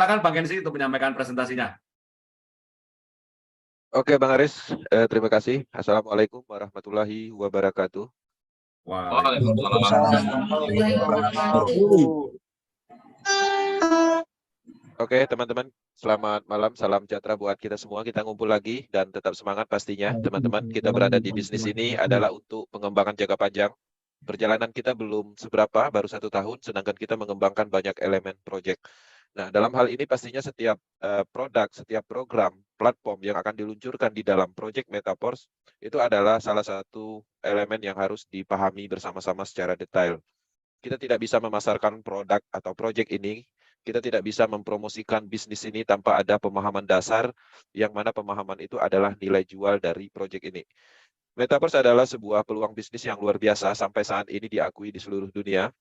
Silakan Bang Gensi untuk menyampaikan presentasinya. Oke, Bang Aris, terima kasih. Assalamualaikum warahmatullahi wabarakatuh. Waalaikumsalam. Oke, teman-teman, selamat malam, salam sejahtera buat kita semua. Kita ngumpul lagi dan tetap semangat pastinya. Teman-teman, kita berada di bisnis ini adalah untuk pengembangan jangka panjang. Perjalanan kita belum seberapa, baru 1 tahun, sedangkan kita mengembangkan banyak elemen proyek. Nah, dalam hal ini pastinya setiap produk, setiap program, platform yang akan diluncurkan di dalam proyek Metaverse itu adalah salah satu elemen yang harus dipahami bersama-sama secara detail. Kita tidak bisa memasarkan produk atau proyek ini, kita tidak bisa mempromosikan bisnis ini tanpa ada pemahaman dasar, yang mana pemahaman itu adalah nilai jual dari proyek ini. Metaverse adalah sebuah peluang bisnis yang luar biasa sampai saat ini diakui di seluruh dunia.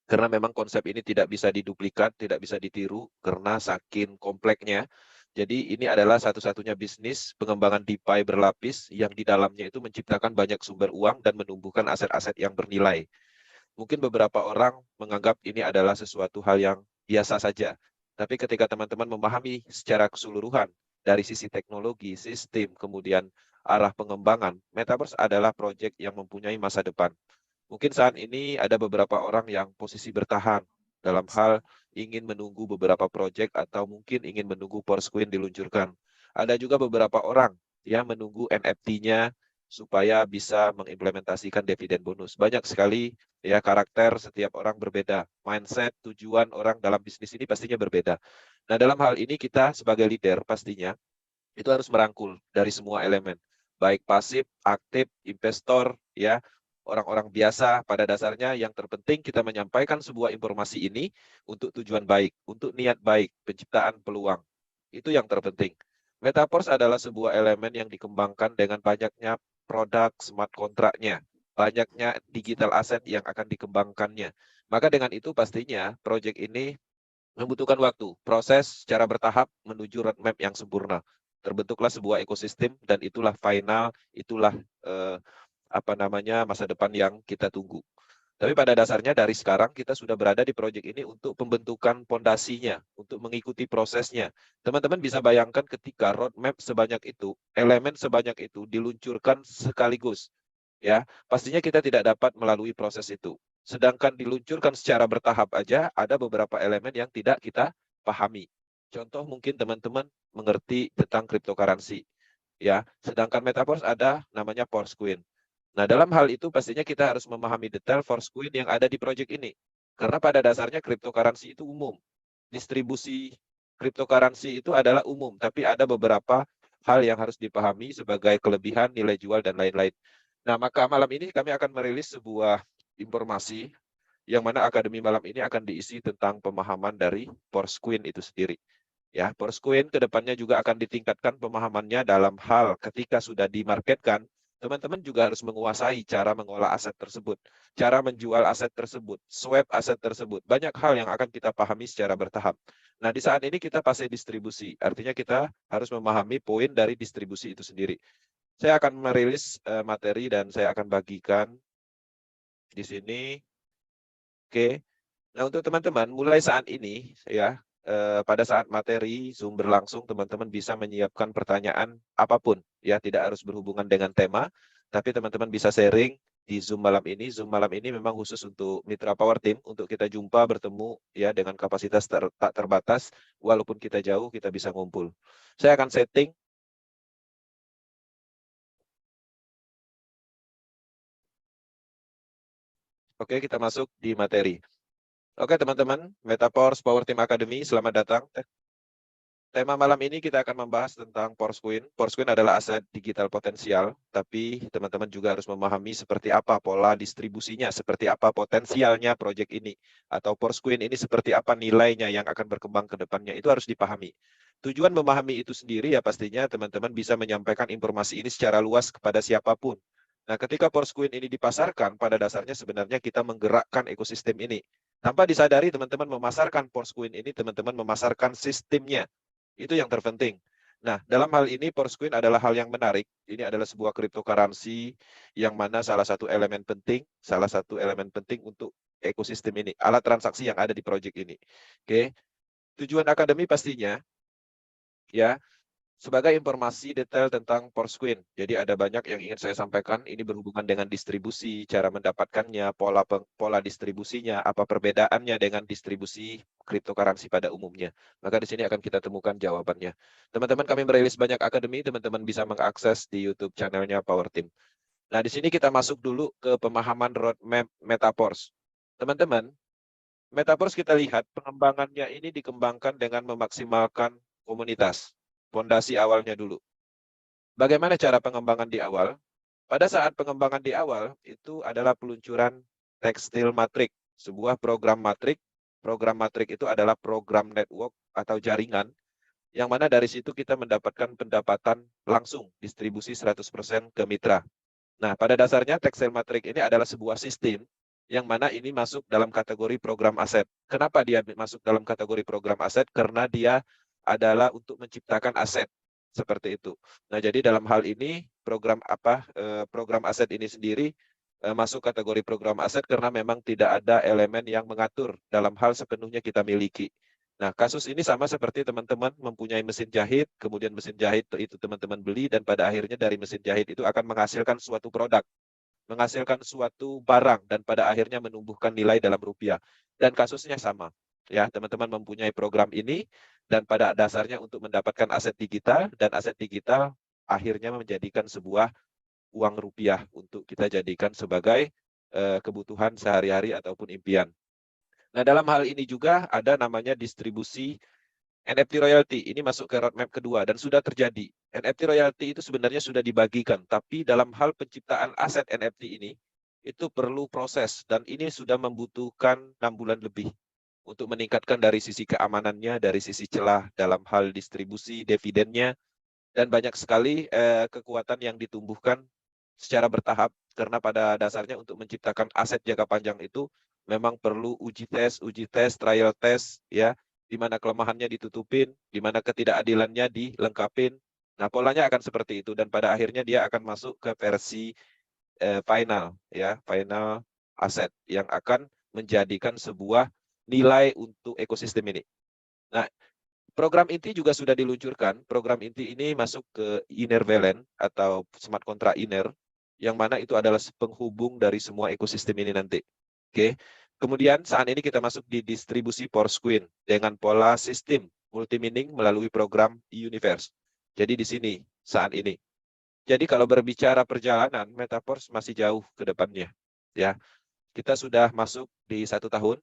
Karena memang konsep ini tidak bisa diduplikat, tidak bisa ditiru karena saking kompleknya. Jadi ini adalah satu-satunya bisnis pengembangan DeFi berlapis yang di dalamnya itu menciptakan banyak sumber uang dan menumbuhkan aset-aset yang bernilai. Mungkin beberapa orang menganggap ini adalah sesuatu hal yang biasa saja. Tapi ketika teman-teman memahami secara keseluruhan dari sisi teknologi, sistem, kemudian arah pengembangan, Metaverse adalah proyek yang mempunyai masa depan. Mungkin saat ini ada beberapa orang yang posisi bertahan dalam hal ingin menunggu beberapa proyek atau mungkin ingin menunggu Porscoin diluncurkan. Ada juga beberapa orang yang menunggu NFT-nya supaya bisa mengimplementasikan dividen bonus. Banyak sekali ya karakter setiap orang berbeda. Mindset, tujuan orang dalam bisnis ini pastinya berbeda. Nah, dalam hal ini kita sebagai leader pastinya itu harus merangkul dari semua elemen. Baik pasif, aktif, investor, ya, orang-orang biasa. Pada dasarnya yang terpenting kita menyampaikan sebuah informasi ini untuk tujuan baik, untuk niat baik, penciptaan peluang. Itu yang terpenting. Metaverse adalah sebuah elemen yang dikembangkan dengan banyaknya produk smart kontraknya, banyaknya digital aset yang akan dikembangkannya. Maka dengan itu pastinya proyek ini membutuhkan waktu, proses secara bertahap menuju roadmap yang sempurna. Terbentuklah sebuah ekosistem dan itulah final, itulah masa depan yang kita tunggu. Tapi pada dasarnya dari sekarang kita sudah berada di proyek ini untuk pembentukan pondasinya, untuk mengikuti prosesnya. Teman-teman bisa bayangkan ketika roadmap sebanyak itu, elemen sebanyak itu diluncurkan sekaligus, ya pastinya kita tidak dapat melalui proses itu. Sedangkan diluncurkan secara bertahap aja, ada beberapa elemen yang tidak kita pahami. Contoh mungkin teman-teman mengerti tentang cryptocurrency, ya. Sedangkan Metaverse ada namanya Porscoin. Nah, dalam hal itu pastinya kita harus memahami detail Porscoin yang ada di proyek ini. Karena pada dasarnya cryptocurrency itu umum. Distribusi cryptocurrency itu adalah umum, tapi ada beberapa hal yang harus dipahami sebagai kelebihan, nilai jual, dan lain-lain. Nah, maka malam ini kami akan merilis sebuah informasi yang mana akademi malam ini akan diisi tentang pemahaman dari Porscoin itu sendiri. Ya, Porscoin kedepannya juga akan ditingkatkan pemahamannya dalam hal ketika sudah dimarketkan, teman-teman juga harus menguasai cara mengolah aset tersebut, cara menjual aset tersebut, swap aset tersebut. Banyak hal yang akan kita pahami secara bertahap. Nah, di saat ini kita fase distribusi, artinya kita harus memahami poin dari distribusi itu sendiri. Saya akan merilis materi dan saya akan bagikan di sini. Oke. Nah, untuk teman-teman, mulai saat ini, ya, pada saat materi Zoom berlangsung, teman-teman bisa menyiapkan pertanyaan apapun, ya, tidak harus berhubungan dengan tema, tapi teman-teman bisa sharing di Zoom malam ini. Zoom malam ini memang khusus untuk Mitra Power Team, untuk kita jumpa, bertemu, ya, dengan kapasitas tak terbatas, walaupun kita jauh, kita bisa ngumpul. Saya akan setting. Oke, kita masuk di materi. Oke, teman-teman, Metaverse Power Team Academy, selamat datang. Tema malam ini kita akan membahas tentang Porscoin. Porscoin adalah aset digital potensial, tapi teman-teman juga harus memahami seperti apa pola distribusinya, seperti apa potensialnya proyek ini, atau Porscoin ini seperti apa nilainya yang akan berkembang ke depannya. Itu harus dipahami. Tujuan memahami itu sendiri ya pastinya teman-teman bisa menyampaikan informasi ini secara luas kepada siapapun. Nah, ketika Porscoin ini dipasarkan, pada dasarnya sebenarnya kita menggerakkan ekosistem ini. Tanpa disadari teman-teman memasarkan Porscoin ini, teman-teman memasarkan sistemnya. Itu yang terpenting. Nah, dalam hal ini Porscoin adalah hal yang menarik. Ini adalah sebuah cryptocurrency yang mana salah satu elemen penting untuk ekosistem ini, alat transaksi yang ada di proyek ini. Oke. Tujuan akademi pastinya ya sebagai informasi detail tentang Porsquin. Jadi ada banyak yang ingin saya sampaikan. Ini berhubungan dengan distribusi, cara mendapatkannya, pola distribusinya, apa perbedaannya dengan distribusi cryptocurrency pada umumnya. Maka di sini akan kita temukan jawabannya. Teman-teman, kami merilis banyak akademi, teman-teman bisa mengakses di YouTube channelnya Power Team. Nah, di sini kita masuk dulu ke pemahaman roadmap Metaverse. Teman-teman, Metaverse kita lihat pengembangannya ini dikembangkan dengan memaksimalkan komunitas. Fondasi awalnya dulu. Bagaimana cara pengembangan di awal? Pada saat pengembangan di awal, itu adalah peluncuran Tekstil Matrik, sebuah program matrik. Program matrik itu adalah program network atau jaringan, yang mana dari situ kita mendapatkan pendapatan langsung, distribusi 100% ke mitra. Nah, pada dasarnya Tekstil Matrik ini adalah sebuah sistem yang mana ini masuk dalam kategori program aset. Kenapa dia masuk dalam kategori program aset? Karena dia adalah untuk menciptakan aset seperti itu. Nah, jadi dalam hal ini program aset ini sendiri masuk kategori program aset karena memang tidak ada elemen yang mengatur dalam hal sepenuhnya kita miliki. Nah, kasus ini sama seperti teman-teman mempunyai mesin jahit, kemudian mesin jahit itu teman-teman beli, dan pada akhirnya dari mesin jahit itu akan menghasilkan suatu produk, menghasilkan suatu barang, dan pada akhirnya menumbuhkan nilai dalam rupiah. Dan kasusnya sama. Ya, teman-teman mempunyai program ini, dan pada dasarnya untuk mendapatkan aset digital, dan aset digital akhirnya menjadikan sebuah uang rupiah untuk kita jadikan sebagai kebutuhan sehari-hari ataupun impian. Nah, dalam hal ini juga ada namanya distribusi NFT royalty. Ini masuk ke roadmap kedua dan sudah terjadi. NFT royalty itu sebenarnya sudah dibagikan, tapi dalam hal penciptaan aset NFT ini, itu perlu proses dan ini sudah membutuhkan 6 bulan lebih untuk meningkatkan dari sisi keamanannya, dari sisi celah dalam hal distribusi, dividennya, dan banyak sekali kekuatan yang ditumbuhkan secara bertahap, karena pada dasarnya untuk menciptakan aset jangka panjang itu memang perlu uji tes, trial test, ya, di mana kelemahannya ditutupin, di mana ketidakadilannya dilengkapin. Nah, polanya akan seperti itu dan pada akhirnya dia akan masuk ke versi final, ya, final aset yang akan menjadikan sebuah nilai untuk ekosistem ini. Nah, program inti juga sudah diluncurkan. Program inti ini masuk ke Inervalen atau smart contract Iner, yang mana itu adalah penghubung dari semua ekosistem ini nanti. Oke. Kemudian saat ini kita masuk di distribusi Porsquin dengan pola sistem multi-mining melalui program Universe. Jadi di sini saat ini. Jadi kalau berbicara perjalanan, Metaverse masih jauh ke depannya. Ya, kita sudah masuk di 1 tahun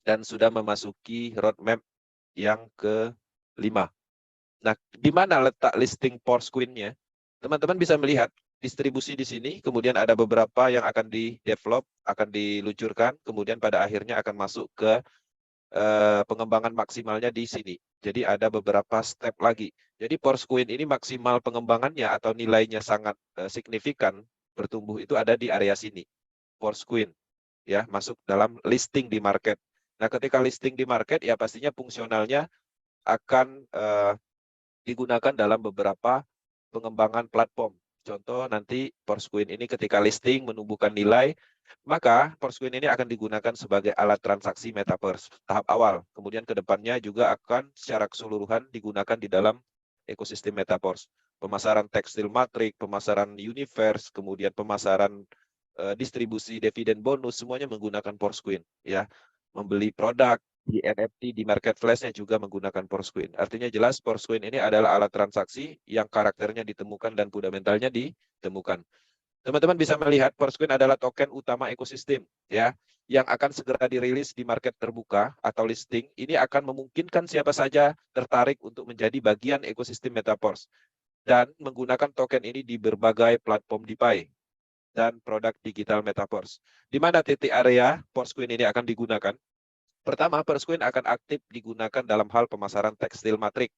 dan sudah memasuki roadmap yang ke-5. Nah, di mana letak listing Porsquin-nya? Teman-teman bisa melihat distribusi di sini, kemudian ada beberapa yang akan di-develop, akan diluncurkan, kemudian pada akhirnya akan masuk ke pengembangan maksimalnya di sini. Jadi ada beberapa step lagi. Jadi Porsquin ini maksimal pengembangannya atau nilainya sangat signifikan bertumbuh itu ada di area sini. Porsquin ya masuk dalam listing di market. Nah, ketika listing di market ya pastinya fungsionalnya akan digunakan dalam beberapa pengembangan platform. Contoh nanti Porsquin ini ketika listing menumbuhkan nilai, maka Porsquin ini akan digunakan sebagai alat transaksi Metaverse tahap awal. Kemudian ke depannya juga akan secara keseluruhan digunakan di dalam ekosistem Metaverse. Pemasaran tekstil matrik, pemasaran universe, kemudian pemasaran distribusi dividen bonus, semuanya menggunakan Porsquin. Ya, membeli produk di NFT, di marketplace-nya juga menggunakan Porsquin. Artinya jelas Porsquin ini adalah alat transaksi yang karakternya ditemukan dan fundamentalnya ditemukan. Teman-teman bisa melihat Porsquin adalah token utama ekosistem, ya, yang akan segera dirilis di market terbuka atau listing. Ini akan memungkinkan siapa saja tertarik untuk menjadi bagian ekosistem Metaverse dan menggunakan token ini di berbagai platform DeFi dan produk digital Metaverse. Di mana titik area Porsquin ini akan digunakan? Pertama, Porsquin akan aktif digunakan dalam hal pemasaran tekstil matrik.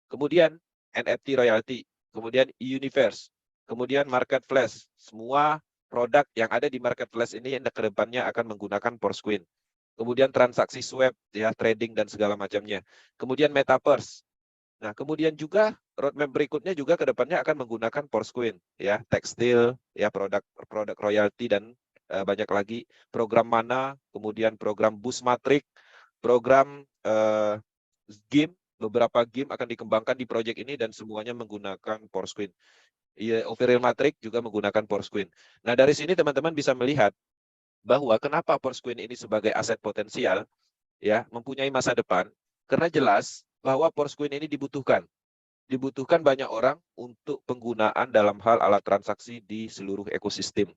Kemudian NFT royalty, kemudian Universe, kemudian marketplace. Semua produk yang ada di marketplace ini yang ke depannya akan menggunakan Porsquin. Kemudian transaksi swap, ya, trading dan segala macamnya. Kemudian metaverse. Nah, kemudian juga roadmap berikutnya juga ke depannya akan menggunakan Porsquin, ya, tekstil, ya, produk royalty dan banyak lagi program mana, kemudian program boost matrik, program beberapa game akan dikembangkan di proyek ini dan semuanya menggunakan Porsquin. Iya, Overreal Matrix juga menggunakan Porsquin. Nah, dari sini teman-teman bisa melihat bahwa kenapa Porsquin ini sebagai aset potensial, ya, mempunyai masa depan, karena jelas bahwa Porsquin ini dibutuhkan banyak orang untuk penggunaan dalam hal alat transaksi di seluruh ekosistem.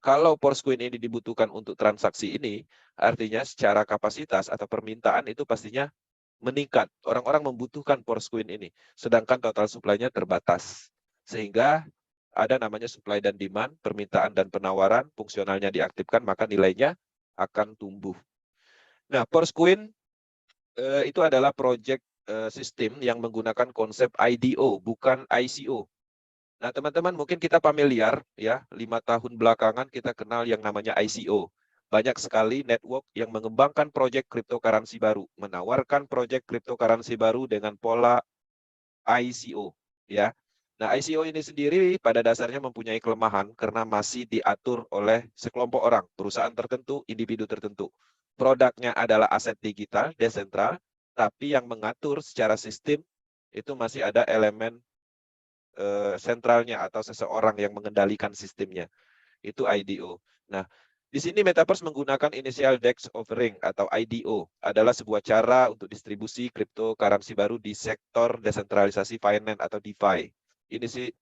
Kalau Porsquin ini dibutuhkan untuk transaksi ini, artinya secara kapasitas atau permintaan itu pastinya meningkat. Orang-orang membutuhkan Porsquin ini, sedangkan total supply-nya terbatas. Sehingga ada namanya supply dan demand, permintaan dan penawaran, fungsionalnya diaktifkan, maka nilainya akan tumbuh. Nah, Porsquin itu adalah project sistem yang menggunakan konsep IDO, bukan ICO. Nah, teman-teman mungkin kita familiar ya, 5 tahun belakangan kita kenal yang namanya ICO. Banyak sekali network yang mengembangkan proyek cryptocurrency baru, menawarkan proyek cryptocurrency baru dengan pola ICO ya. Nah, ICO ini sendiri pada dasarnya mempunyai kelemahan karena masih diatur oleh sekelompok orang, perusahaan tertentu, individu tertentu. Produknya adalah aset digital, desentral, tapi yang mengatur secara sistem itu masih ada elemen sentralnya atau seseorang yang mengendalikan sistemnya. Itu IDO. Nah, di sini Metaverse menggunakan Initial DEX Offering atau IDO adalah sebuah cara untuk distribusi cryptocurrency baru di sektor desentralisasi finance atau DeFi.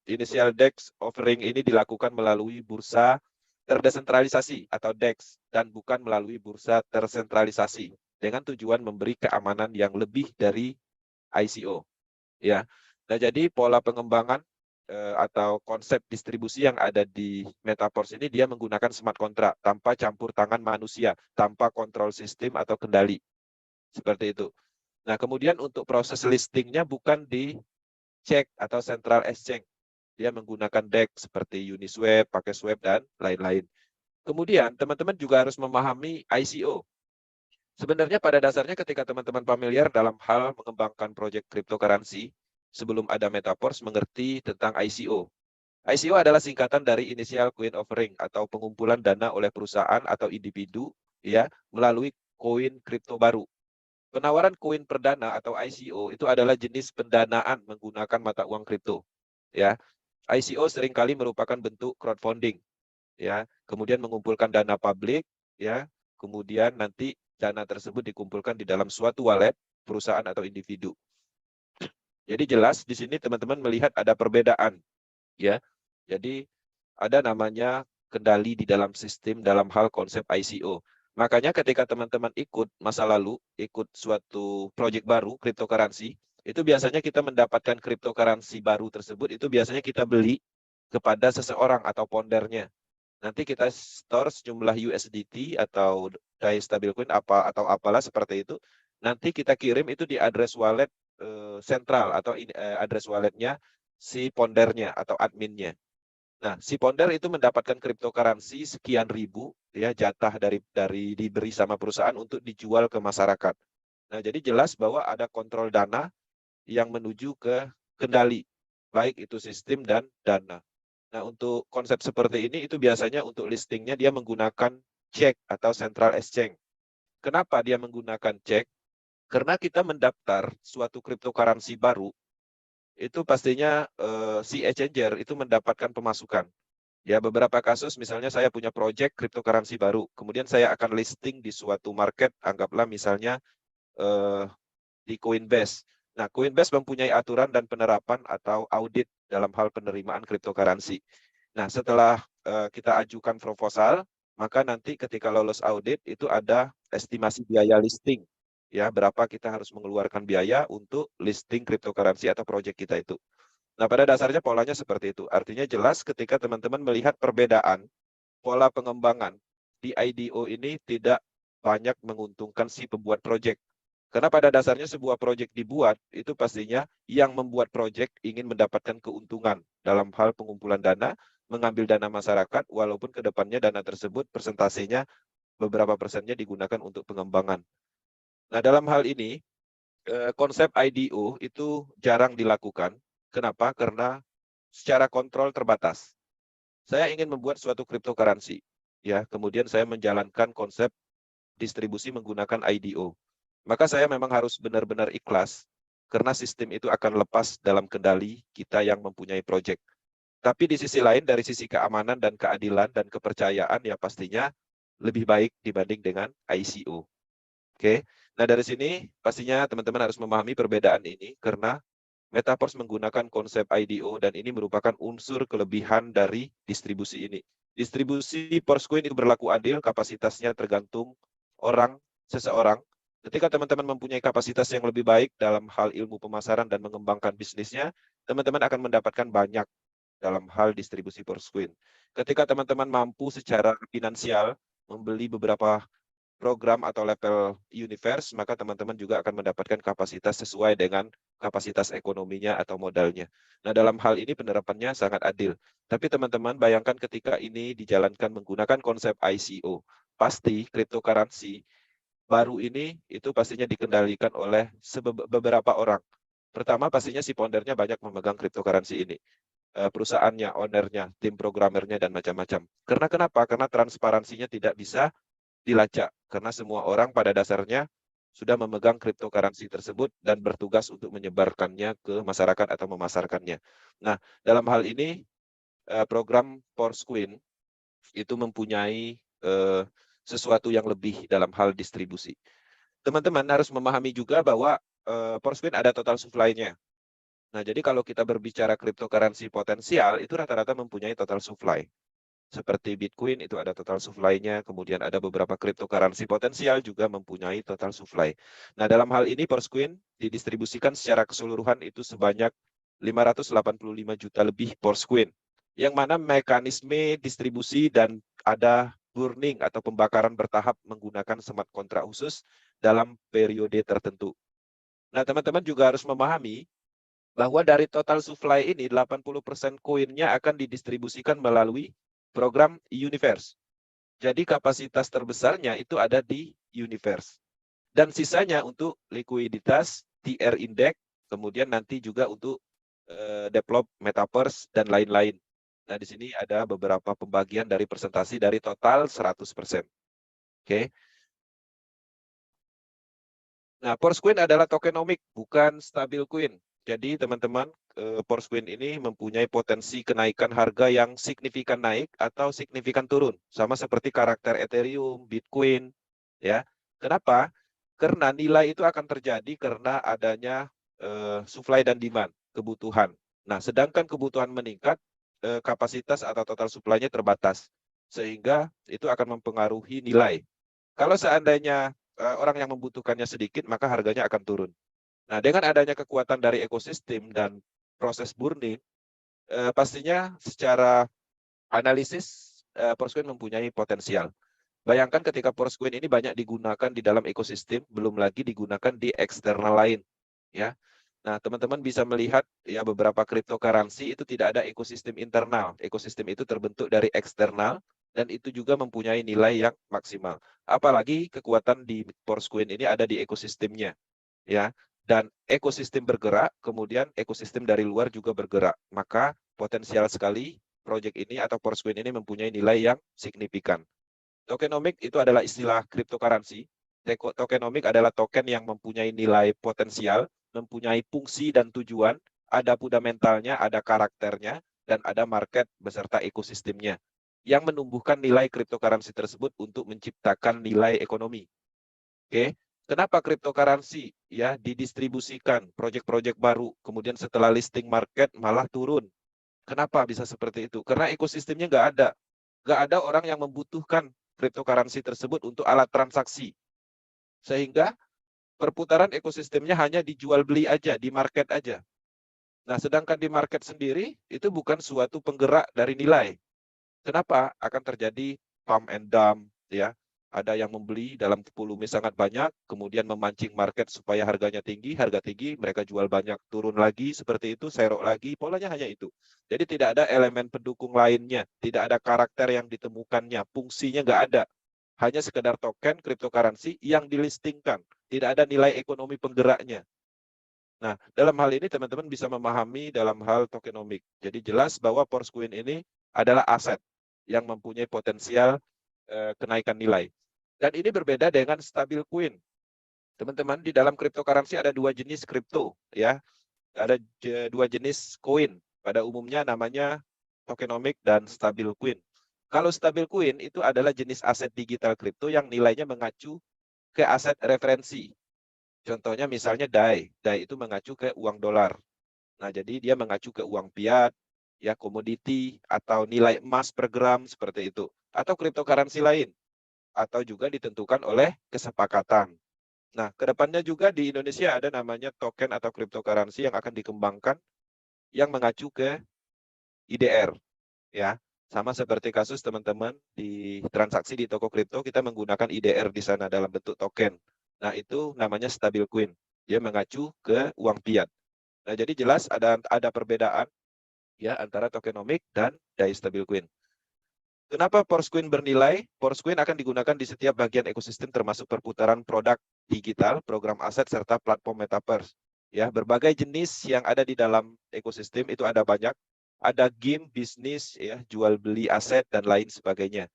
Initial DEX Offering ini dilakukan melalui bursa terdesentralisasi atau DEX dan bukan melalui bursa tersentralisasi dengan tujuan memberi keamanan yang lebih dari ICO. Ya. Nah, jadi pola pengembangan atau konsep distribusi yang ada di Metaverse ini dia menggunakan smart contract tanpa campur tangan manusia, tanpa kontrol sistem atau kendali. Seperti itu. Nah, kemudian untuk proses listingnya bukan di check atau central exchange. Dia menggunakan DEX seperti Uniswap, PacketSwap, dan lain-lain. Kemudian, teman-teman juga harus memahami ICO. Sebenarnya pada dasarnya ketika teman-teman familiar dalam hal mengembangkan proyek cryptocurrency, sebelum ada Metaverse mengerti tentang ICO. ICO adalah singkatan dari Initial Coin Offering atau pengumpulan dana oleh perusahaan atau individu ya melalui koin kripto baru. Penawaran koin perdana atau ICO itu adalah jenis pendanaan menggunakan mata uang kripto. Ya, ICO seringkali merupakan bentuk crowdfunding. Ya, kemudian mengumpulkan dana publik. Ya, kemudian nanti dana tersebut dikumpulkan di dalam suatu wallet perusahaan atau individu. Jadi jelas di sini teman-teman melihat ada perbedaan. Ya, jadi ada namanya kendali di dalam sistem dalam hal konsep ICO. Makanya ketika teman-teman ikut masa lalu, ikut suatu proyek baru, cryptocurrency, itu biasanya kita mendapatkan cryptocurrency baru tersebut, itu biasanya kita beli kepada seseorang atau foundernya. Nanti kita store sejumlah USDT atau Dai Stablecoin atau apalah seperti itu. Nanti kita kirim itu di address wallet sentral atau address walletnya si foundernya atau adminnya. Nah, si founder itu mendapatkan cryptocurrency sekian ribu ya jatah dari diberi sama perusahaan untuk dijual ke masyarakat. Nah, jadi jelas bahwa ada kontrol dana yang menuju ke kendali, baik itu sistem dan dana. Nah, untuk konsep seperti ini itu biasanya untuk listingnya dia menggunakan check atau central exchange. Kenapa dia menggunakan check? Karena kita mendaftar suatu cryptocurrency baru, itu pastinya si exchanger itu mendapatkan pemasukan. Ya, beberapa kasus misalnya saya punya project cryptocurrency baru, kemudian saya akan listing di suatu market, anggaplah misalnya di Coinbase. Nah, Coinbase mempunyai aturan dan penerapan atau audit dalam hal penerimaan cryptocurrency. Nah, setelah kita ajukan proposal, maka nanti ketika lolos audit itu ada estimasi biaya listing. Ya, berapa kita harus mengeluarkan biaya untuk listing cryptocurrency atau project kita itu. Nah, pada dasarnya polanya seperti itu. Artinya jelas ketika teman-teman melihat perbedaan pola pengembangan di IDO ini tidak banyak menguntungkan si pembuat project. Karena pada dasarnya sebuah project dibuat, itu pastinya yang membuat project ingin mendapatkan keuntungan dalam hal pengumpulan dana, mengambil dana masyarakat, walaupun ke depannya dana tersebut persentasenya beberapa persennya digunakan untuk pengembangan. Nah, dalam hal ini, konsep IDO itu jarang dilakukan. Kenapa? Karena secara kontrol terbatas. Saya ingin membuat suatu cryptocurrency. Ya, kemudian saya menjalankan konsep distribusi menggunakan IDO. maka saya memang harus benar-benar ikhlas karena sistem itu akan lepas dalam kendali kita yang mempunyai project. Tapi di sisi lain, dari sisi keamanan dan keadilan dan kepercayaan, ya pastinya lebih baik dibanding dengan ICO. Oke, nah dari sini pastinya teman-teman harus memahami perbedaan ini karena Metaverse menggunakan konsep IDO dan ini merupakan unsur kelebihan dari distribusi ini. Distribusi Porscoin itu berlaku adil, kapasitasnya tergantung seseorang. Ketika teman-teman mempunyai kapasitas yang lebih baik dalam hal ilmu pemasaran dan mengembangkan bisnisnya, teman-teman akan mendapatkan banyak dalam hal distribusi Porscoin. Ketika teman-teman mampu secara finansial membeli beberapa program atau level universe, maka teman-teman juga akan mendapatkan kapasitas sesuai dengan kapasitas ekonominya atau modalnya. Nah, dalam hal ini penerapannya sangat adil. Tapi teman-teman bayangkan ketika ini dijalankan menggunakan konsep ICO, pasti cryptocurrency baru ini itu pastinya dikendalikan oleh beberapa orang. Pertama, pastinya si foundernya banyak memegang cryptocurrency ini. Perusahaannya, ownernya, tim programmernya, dan macam-macam. Karena kenapa? Karena transparansinya tidak bisa dilacak karena semua orang pada dasarnya sudah memegang cryptocurrency tersebut dan bertugas untuk menyebarkannya ke masyarakat atau memasarkannya. Nah, dalam hal ini program Porscoin itu mempunyai sesuatu yang lebih dalam hal distribusi. Teman-teman harus memahami juga bahwa Porscoin ada total supply-nya. Nah, jadi kalau kita berbicara cryptocurrency potensial, itu rata-rata mempunyai total supply. Seperti Bitcoin itu ada total supply-nya, kemudian ada beberapa cryptocurrency potensial juga mempunyai total supply. Nah, dalam hal ini Porscoin didistribusikan secara keseluruhan itu sebanyak 585 juta lebih Porscoin, yang mana mekanisme distribusi dan ada burning atau pembakaran bertahap menggunakan smart contract khusus dalam periode tertentu. Nah, teman-teman juga harus memahami bahwa dari total supply ini 80% koinnya akan didistribusikan melalui program Universe. Jadi kapasitas terbesarnya itu ada di Universe. Dan sisanya untuk likuiditas, TR Index, kemudian nanti juga untuk develop Metaverse dan lain-lain. Nah, di sini ada beberapa pembagian dari presentasi dari total 100%. Oke. Nah, Porscoin adalah tokenomic, bukan stabil coin. Jadi teman-teman, Porscoin ini mempunyai potensi kenaikan harga yang signifikan naik atau signifikan turun, sama seperti karakter Ethereum, Bitcoin, ya. Kenapa? Karena nilai itu akan terjadi karena adanya supply dan demand, kebutuhan. Nah, sedangkan kebutuhan meningkat, kapasitas atau total supply-nya terbatas, sehingga itu akan mempengaruhi nilai. Kalau seandainya orang yang membutuhkannya sedikit, maka harganya akan turun. Nah, dengan adanya kekuatan dari ekosistem dan proses burning, pastinya secara analisis Porscoin mempunyai potensial. Bayangkan ketika Porscoin ini banyak digunakan di dalam ekosistem, belum lagi digunakan di eksternal lain, ya. Nah, teman-teman bisa melihat ya beberapa cryptocurrency itu tidak ada ekosistem internal. Ekosistem itu terbentuk dari eksternal dan itu juga mempunyai nilai yang maksimal. Apalagi kekuatan di Porscoin ini ada di ekosistemnya, ya. Dan ekosistem bergerak, kemudian ekosistem dari luar juga bergerak. Maka potensial sekali proyek ini atau Porscoin ini mempunyai nilai yang signifikan. Tokenomic itu adalah istilah cryptocurrency. Tokenomic adalah token yang mempunyai nilai potensial, mempunyai fungsi dan tujuan, ada fundamentalnya, ada karakternya, dan ada market beserta ekosistemnya yang menumbuhkan nilai cryptocurrency tersebut untuk menciptakan nilai ekonomi. Oke, kenapa cryptocurrency ya didistribusikan proyek-proyek baru, kemudian setelah listing market malah turun? Kenapa bisa seperti itu? Karena ekosistemnya nggak ada orang yang membutuhkan cryptocurrency tersebut untuk alat transaksi, sehingga perputaran ekosistemnya hanya dijual beli aja di market aja. Nah, sedangkan di market sendiri itu bukan suatu penggerak dari nilai. Kenapa? Akan terjadi pump and dump, ya. Ada yang membeli dalam volume sangat banyak, kemudian memancing market supaya harganya tinggi, harga tinggi, mereka jual banyak, turun lagi, seperti itu, serok lagi, polanya hanya itu. Jadi tidak ada elemen pendukung lainnya, tidak ada karakter yang ditemukannya, fungsinya nggak ada. Hanya sekedar token cryptocurrency yang dilistingkan, tidak ada nilai ekonomi penggeraknya. Nah, dalam hal ini teman-teman bisa memahami dalam hal tokenomic. Jadi jelas bahwa Porscoin ini adalah aset yang mempunyai potensial kenaikan nilai. Dan ini berbeda dengan stabil coin. Teman-teman, di dalam cryptocurrency ada dua jenis kripto, ya. Ada dua jenis koin. Pada umumnya namanya tokenomic dan stabil coin. Kalau stabil coin itu adalah jenis aset digital kripto yang nilainya mengacu ke aset referensi. Contohnya misalnya DAI. DAI itu mengacu ke uang dolar. Nah, jadi dia mengacu ke uang fiat, ya komoditi, atau nilai emas per gram seperti itu. Atau cryptocurrency lain. Atau juga ditentukan oleh kesepakatan. Nah, kedepannya juga di Indonesia ada namanya token atau cryptocurrency yang akan dikembangkan yang mengacu ke IDR, ya. Sama seperti kasus teman-teman di transaksi di toko kripto, kita menggunakan IDR di sana dalam bentuk token. Nah, itu namanya stabil coin. Dia mengacu ke uang fiat. Nah, jadi jelas ada perbedaan ya antara tokenomic dan DAI stabil coin. Kenapa Porcoin bernilai? Porcoin akan digunakan di setiap bagian ekosistem termasuk perputaran produk digital, program aset, serta platform metaverse. Ya, berbagai jenis yang ada di dalam ekosistem itu ada banyak. Ada game, bisnis, ya, jual beli aset, dan lain sebagainya.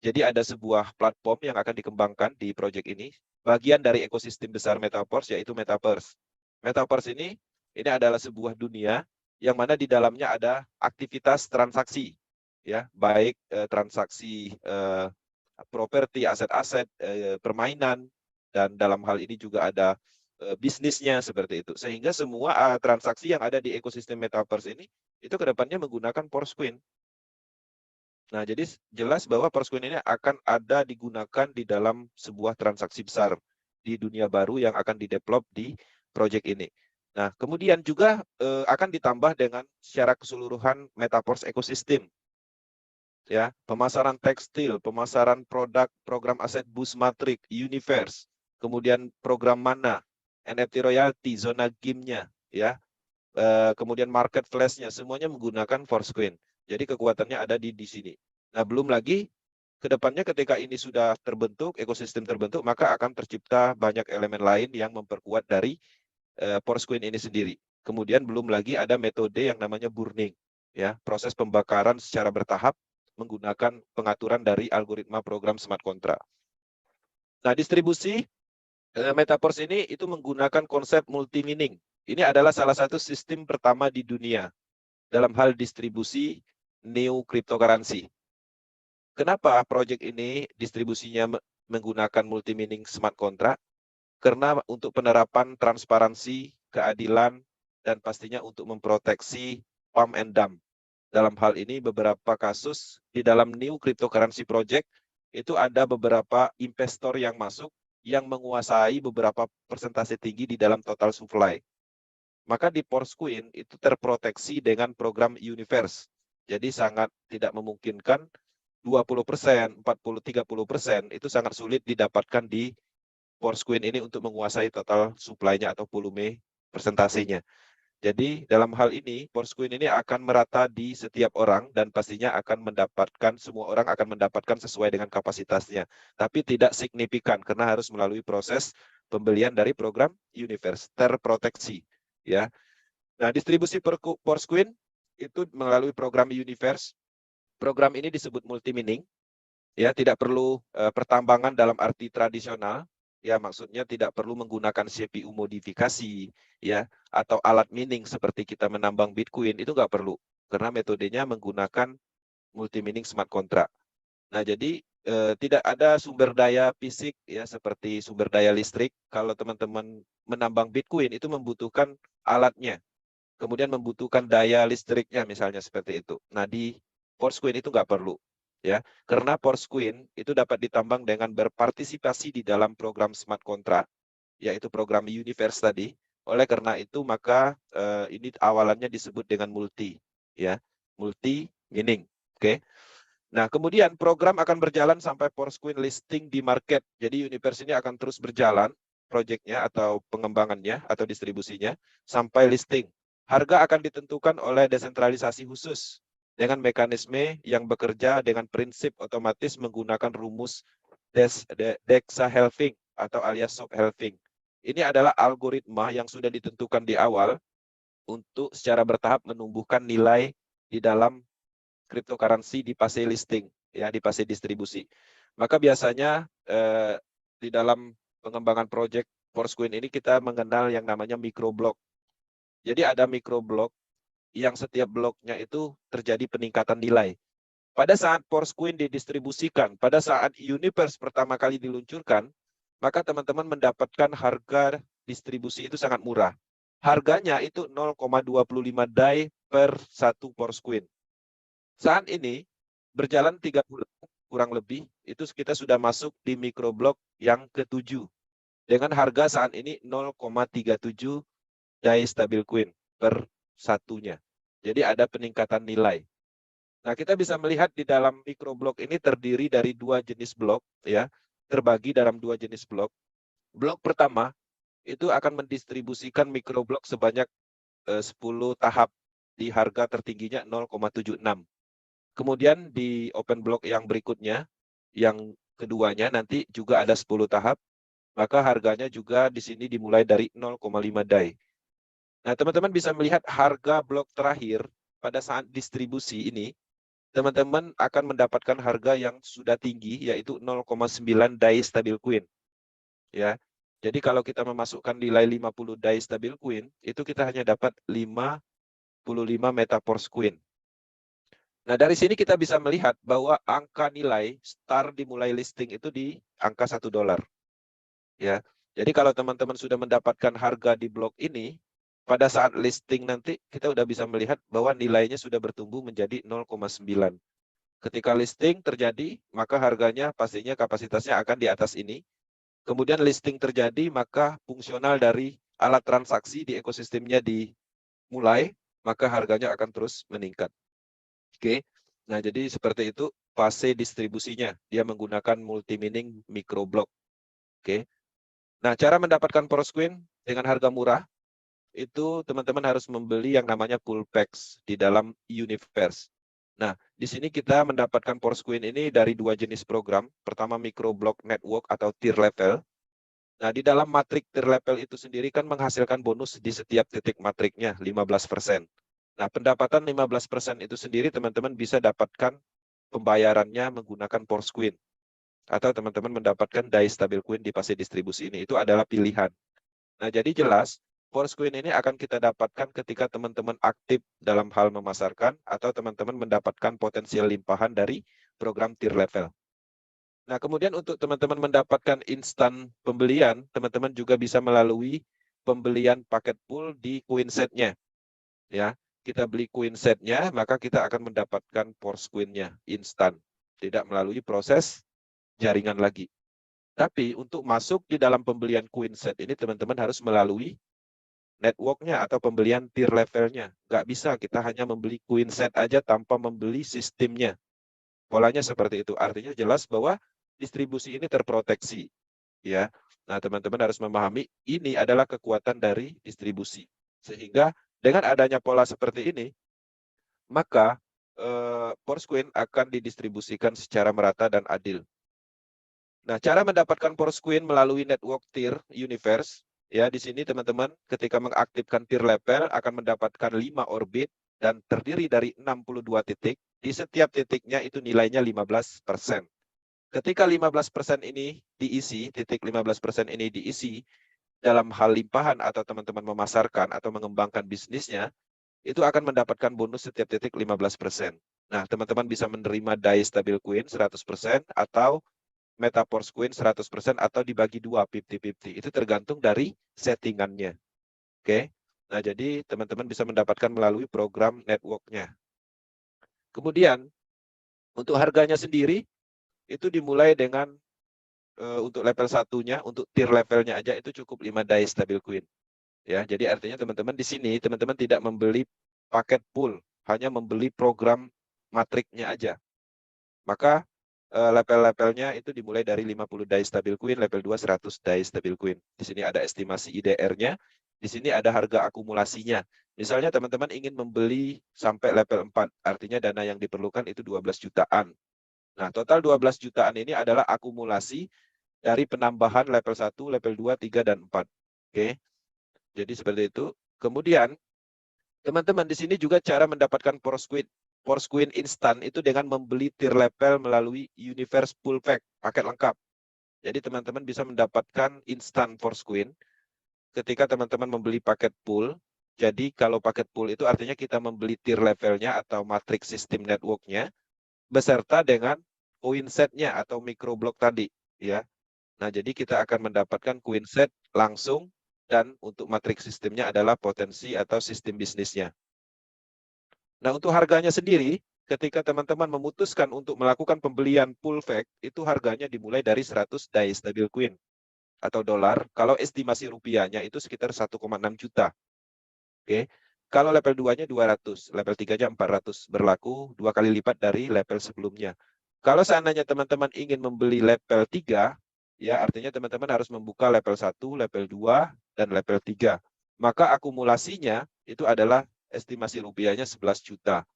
Jadi ada sebuah platform yang akan dikembangkan di proyek ini. Bagian dari ekosistem besar Metaverse, yaitu Metaverse. Metaverse ini adalah sebuah dunia yang mana di dalamnya ada aktivitas transaksi, ya, baik transaksi properti, aset-aset, permainan, dan dalam hal ini juga ada bisnisnya seperti itu. Sehingga semua transaksi yang ada di ekosistem Metaverse ini itu kedepannya menggunakan Porcoin. Nah, jadi jelas bahwa Porcoin ini akan ada digunakan di dalam sebuah transaksi besar di dunia baru yang akan didevelop di proyek ini. Nah, kemudian juga akan ditambah dengan secara keseluruhan Metaverse ekosistem, ya, pemasaran tekstil, pemasaran produk, program aset boost matrix, universe, kemudian program mana, NFT royalty, zona game-nya, ya, kemudian market flash-nya, semuanya menggunakan Porcoin. Jadi kekuatannya ada di sini. Nah, belum lagi kedepannya ketika ini sudah terbentuk, ekosistem terbentuk, maka akan tercipta banyak elemen lain yang memperkuat dari Porcoin ini sendiri. Kemudian belum lagi ada metode yang namanya burning, ya, proses pembakaran secara bertahap menggunakan pengaturan dari algoritma program smart contract. Nah, distribusi Metaverse ini itu menggunakan konsep multi-mining. Ini adalah salah satu sistem pertama di dunia dalam hal distribusi new cryptocurrency. Kenapa proyek ini distribusinya menggunakan multi-mining smart contract? Karena untuk penerapan transparansi, keadilan, dan pastinya untuk memproteksi pump and dump. Dalam hal ini beberapa kasus di dalam new cryptocurrency project itu ada beberapa investor yang masuk yang menguasai beberapa persentase tinggi di dalam total supply. Maka di Porcoin itu terproteksi dengan program Universe. Jadi sangat tidak memungkinkan 20%, 40, 30% itu sangat sulit didapatkan di Porcoin ini untuk menguasai total supply-nya atau volume persentasenya. Jadi dalam hal ini, Porcoin ini akan merata di setiap orang dan pastinya akan mendapatkan, semua orang akan mendapatkan sesuai dengan kapasitasnya. Tapi tidak signifikan karena harus melalui proses pembelian dari program Universe, terproteksi. Ya. Nah, distribusi Porcoin itu melalui program Universe. Program ini disebut multi-mining. Ya, tidak perlu pertambangan dalam arti tradisional. Ya, maksudnya tidak perlu menggunakan CPU modifikasi, ya, atau alat mining seperti kita menambang Bitcoin, itu nggak perlu. Karena metodenya menggunakan multi-mining smart contract. Nah, jadi tidak ada sumber daya fisik, ya, seperti sumber daya listrik. Kalau teman-teman menambang Bitcoin, itu membutuhkan alatnya. Kemudian membutuhkan daya listriknya, misalnya seperti itu. Nah, di Porcoin itu nggak perlu. Ya, karena Porcoin itu dapat ditambang dengan berpartisipasi di dalam program smart contract, yaitu program Universe tadi. Oleh karena itu maka ini awalannya disebut dengan multi, ya, multi mining. Oke. Nah, kemudian program akan berjalan sampai Porcoin listing di market. Jadi Universe ini akan terus berjalan proyeknya atau pengembangannya atau distribusinya sampai listing. Harga akan ditentukan oleh desentralisasi khusus dengan mekanisme yang bekerja dengan prinsip otomatis menggunakan rumus Dexa halving atau alias soft halving. Ini adalah algoritma yang sudah ditentukan di awal untuk secara bertahap menumbuhkan nilai di dalam cryptocurrency di fase listing, ya, di fase distribusi. Maka biasanya di dalam pengembangan proyek Porosqueen ini kita mengenal yang namanya microblok. Jadi ada microblok yang setiap bloknya itu terjadi peningkatan nilai. Pada saat Porosqueen didistribusikan, pada saat Universe pertama kali diluncurkan, maka teman-teman mendapatkan harga distribusi itu sangat murah. Harganya itu 0,25 DAI per satu Porosqueen. Saat ini berjalan 3 bulan kurang lebih, itu kita sudah masuk di microblok yang ke-7 dengan harga saat ini 0,37 DAI stabil coin per satunya. Jadi ada peningkatan nilai. Nah, kita bisa melihat di dalam microblok ini terdiri dari 2 jenis blok, ya, terbagi dalam 2 jenis blok. Blok pertama itu akan mendistribusikan microblok sebanyak 10 tahap di harga tertingginya 0,76. Kemudian di open block yang berikutnya, yang keduanya nanti juga ada 10 tahap, maka harganya juga di sini dimulai dari 0,5 DAI. Nah, teman-teman bisa melihat harga blok terakhir pada saat distribusi ini, teman-teman akan mendapatkan harga yang sudah tinggi, yaitu 0,9 DAI stabil coin. Ya. Jadi kalau kita memasukkan nilai 50 DAI stabil coin, itu kita hanya dapat 55 meta Porosqueen. Nah, dari sini kita bisa melihat bahwa angka nilai start dimulai listing itu di angka $1. Ya. Jadi kalau teman-teman sudah mendapatkan harga di blok ini, pada saat listing nanti kita sudah bisa melihat bahwa nilainya sudah bertumbuh menjadi 0,9. Ketika listing terjadi, maka harganya pastinya kapasitasnya akan di atas ini. Kemudian listing terjadi, maka fungsional dari alat transaksi di ekosistemnya dimulai, maka harganya akan terus meningkat. Oke, nah jadi seperti itu fase distribusinya. Dia menggunakan multi-mining microblok. Oke, nah cara mendapatkan Porosqueen dengan harga murah itu teman-teman harus membeli yang namanya pool packs di dalam Universe. Nah, di sini kita mendapatkan Porosqueen ini dari 2 jenis program. Pertama microblok network atau tier level. Nah, di dalam matrik tier level itu sendiri kan menghasilkan bonus di setiap titik matriknya 15%. Nah, pendapatan 15% itu sendiri teman-teman bisa dapatkan pembayarannya menggunakan Porosqueen. Atau teman-teman mendapatkan DAI stabil coin di fase distribusi ini. Itu adalah pilihan. Nah, jadi jelas, Porosqueen ini akan kita dapatkan ketika teman-teman aktif dalam hal memasarkan atau teman-teman mendapatkan potensial limpahan dari program tier level. Nah, kemudian untuk teman-teman mendapatkan instan pembelian, teman-teman juga bisa melalui pembelian paket pool di coin set-nya. Ya, kita beli coin set-nya, maka kita akan mendapatkan Porosqueen-nya instan, tidak melalui proses jaringan lagi. Tapi untuk masuk di dalam pembelian coin set ini, teman-teman harus melalui network-nya atau pembelian tier level-nya. Nggak bisa, kita hanya membeli coin set aja tanpa membeli sistemnya. Polanya seperti itu. Artinya jelas bahwa distribusi ini terproteksi. Ya. Nah, teman-teman harus memahami ini adalah kekuatan dari distribusi. Sehingga dengan adanya pola seperti ini, maka Porosqueen akan didistribusikan secara merata dan adil. Nah, cara mendapatkan Porosqueen melalui network tier Universe, ya di sini teman-teman ketika mengaktifkan tier level akan mendapatkan 5 orbit dan terdiri dari 62 titik. Di setiap titiknya itu nilainya 15%. Ketika 15% ini diisi, titik 15% ini diisi dalam hal limpahan atau teman-teman memasarkan atau mengembangkan bisnisnya, itu akan mendapatkan bonus setiap titik 15%. Nah, teman-teman bisa menerima DAI stabil coin 100% atau meta Porosqueen 100% atau dibagi 2 50-50. Itu tergantung dari settingannya. Oke. Nah, jadi teman-teman bisa mendapatkan melalui program network-nya. Kemudian untuk harganya sendiri itu dimulai dengan untuk level satunya, untuk tier levelnya aja itu cukup 5 DAI stabil coin. Ya, jadi artinya teman-teman di sini teman-teman tidak membeli paket pool, hanya membeli program matriknya aja. Maka level-levelnya itu dimulai dari 50 DAI stabil coin, level 2 100 DAI stabil coin. Di sini ada estimasi IDR-nya, di sini ada harga akumulasinya. Misalnya teman-teman ingin membeli sampai level 4, artinya dana yang diperlukan itu 12 jutaan. Nah, total 12 jutaan ini adalah akumulasi dari penambahan level 1, level 2, 3, dan 4. Oke. Jadi seperti itu. Kemudian, teman-teman di sini juga cara mendapatkan Porosqueen instan itu dengan membeli tier level melalui Universe Full Pack, paket lengkap. Jadi teman-teman bisa mendapatkan instant Force Queen ketika teman-teman membeli paket pool. Jadi kalau paket pool itu artinya kita membeli tier levelnya atau matrix system networknya beserta dengan coin setnya atau microblok tadi, ya. Nah, jadi kita akan mendapatkan coin set langsung dan untuk matrix sistemnya adalah potensi atau sistem bisnisnya. Nah, untuk harganya sendiri, ketika teman-teman memutuskan untuk melakukan pembelian pool fact, itu harganya dimulai dari 100 DAI stabil coin atau dolar. Kalau estimasi rupiahnya itu sekitar 1,6 juta. Oke. Kalau level 2-nya 200, level 3-nya 400, berlaku 2 kali lipat dari level sebelumnya. Kalau seandainya teman-teman ingin membeli level 3, ya artinya teman-teman harus membuka level 1, level 2, dan level 3. Maka akumulasinya itu adalah estimasi rupiahnya 11 juta.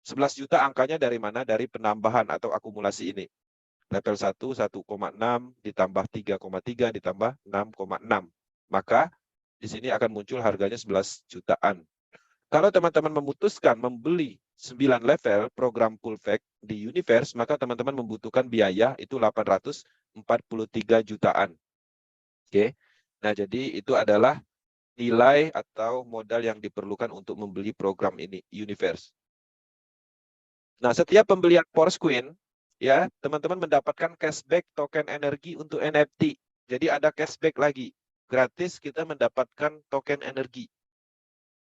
11 juta angkanya dari mana? Dari penambahan atau akumulasi ini. Level 1, 1,6, ditambah 3,3, ditambah 6,6. Maka di sini akan muncul harganya 11 jutaan. Kalau teman-teman memutuskan membeli 9 level program Pool Fact di Universe, maka teman-teman membutuhkan biaya itu 843 jutaan. Oke. Nah, jadi itu adalah nilai atau modal yang diperlukan untuk membeli program ini, Universe. Nah, setiap pembelian Force Queen, ya, teman-teman mendapatkan cashback token energi untuk NFT. Jadi ada cashback lagi. Gratis kita mendapatkan token energi.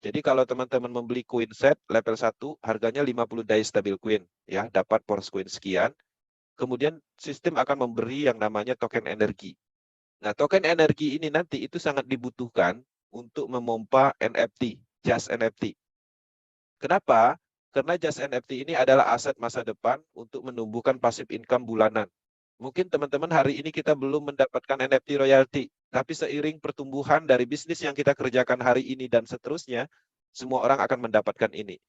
Jadi kalau teman-teman membeli coin set level 1, harganya 50 DAI stabil coin, ya, dapat Force Coin sekian. Kemudian sistem akan memberi yang namanya token energi. Nah, token energi ini nanti itu sangat dibutuhkan untuk memompa NFT, Just NFT. Kenapa? Karena Just NFT ini adalah aset masa depan untuk menumbuhkan passive income bulanan. Mungkin teman-teman hari ini kita belum mendapatkan NFT royalty, tapi seiring pertumbuhan dari bisnis yang kita kerjakan hari ini dan seterusnya, semua orang akan mendapatkan ini.